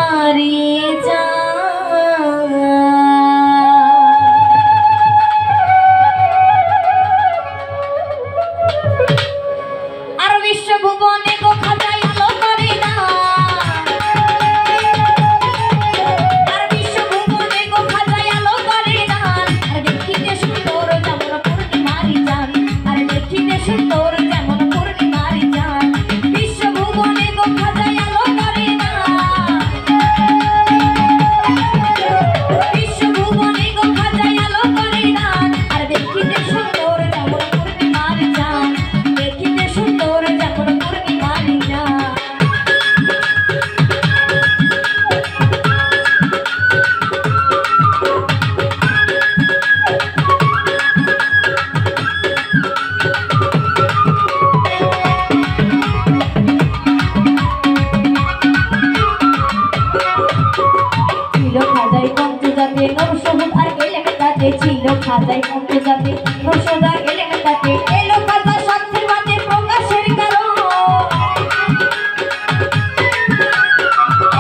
মারি যা আর বিশ্বভুবনে গো খাজাই আলো করে না আর বিশ্বভুবনে গো খাজাই আলো করে না আর দেখিতে সুন্দর যেমন পূর্ণিমারি জান আর দেখিতে সুন্দর যেমন পূর্ণিমারি জান বিশ্বভুবনে গো খাজাই আলো করে না বিশ্বভুবনে গো খাজাই আলো করে না আর দেখিতে সুন্দর যেমন পূর্ণিমারি জান দেখিতে সুন্দর যেমন পূর্ণিমারি জান ছিল খাজাই পঞ্চজাতে নরসহুদ আর গেলেন তাতে ছিল খাজাই পঞ্চজাতে নরসহুদ আর গেলেন তাতে এলো খাজা শান্তির মাঝে প্রকাশের কারণ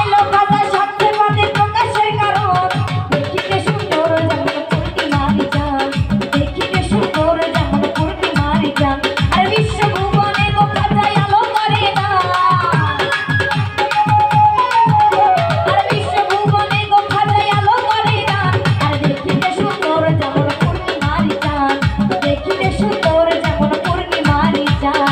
এলো খাজা শান্তির মাঝে প্রকাশের কারণ দেখিতে সুন্দর যেমন পূর্ণিমারি জান দেখিতে সুন্দর যেমন পূর্ণিমারি জান আর বিশ্বভুবনে গো খাজাই আলো করে না আর বিশ্বভুবনে গো খাজাই আলো করে না আর দেখিতে সুন্দর যেমন পূর্ণিমারি জান দেখিতে সুন্দর যেমন পূর্ণিমারি জান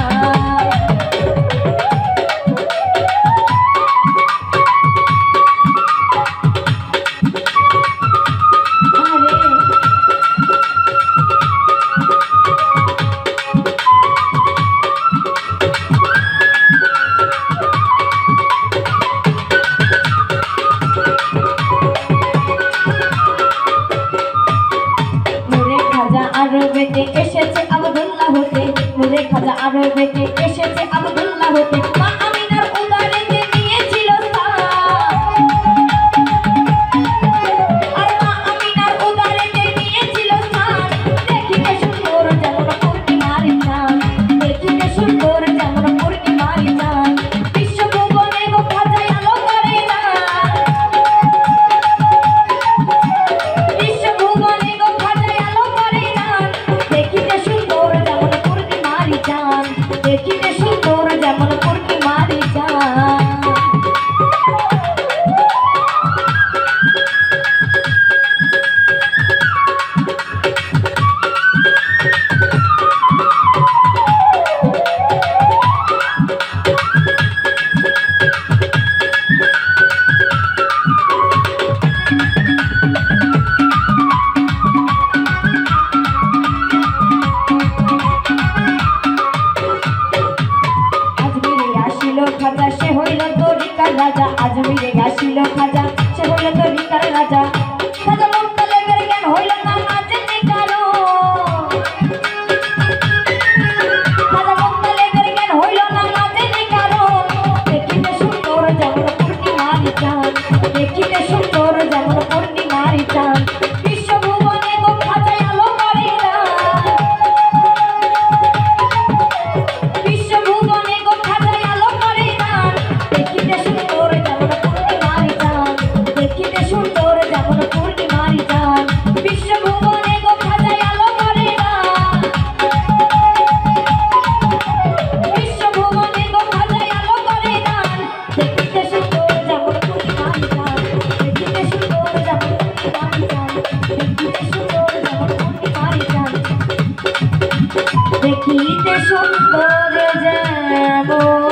নূরে খাজা আরবেতে এসেছে আব্দুল্লাহ হতে নূরে খাজা আরবেতে এসেছে আব্দুল্লাহ হতে মা আমিনার উদারেতে নিয়েছিল স্থান আর মা আমিনার উদারেতে নিয়েছিল স্থান দেখিতে সুন্দর যেমন পূর্ণিমারি জান দেখিতে সুন্দর যেমন পূর্ণিমারি জান বিশ্বভুবনে গো খাজাই আলো করে না বিশ্বভুবনে গো খাজাই আলো করে না দেখিতে সুন্দর যেমন পূর্ণিমারি জান দেখিতে সুন্দর যেমন পূর্ণিমারি জান আজমিরে আসিল খাজা সে হইল তরিকার রাজা আজমিরে আসিল খাজা সে হইল তরিকার রাজা খাজা মুত্তালেবের জ্ঞান হইল না জেনে কারো খাজা মুত্তালেবের জ্ঞান হইল না জেনে কারো দেখিতে সুন্দর যেমন পূর্ণিমারি জান দেখিতে সুন্দর যেমন পূর্ণিমারি জান বিশ্বভুবনে গো খাজাই আলো করে না বিশ্বভুবনে গো খাজাই আলো করে না দেখিতে সুন্দর যেমন পূর্ণিমারি জান দেখিতে সুন্দর যেমন পূর্ণিমারি জান বিশ্বভুবনে গো খাজাই আলো করে না বিশ্বভুবনে গো খাজাই আলো করে না দেখিতে সুন্দর যেমন পূর্ণিমারি জান দেখিতে সুন্দর যেমন পূর্ণিমারি জান দেখিতে সুন্দর যেমন পূর্ণিমারি জান দেখিতে সুন্দর যেমন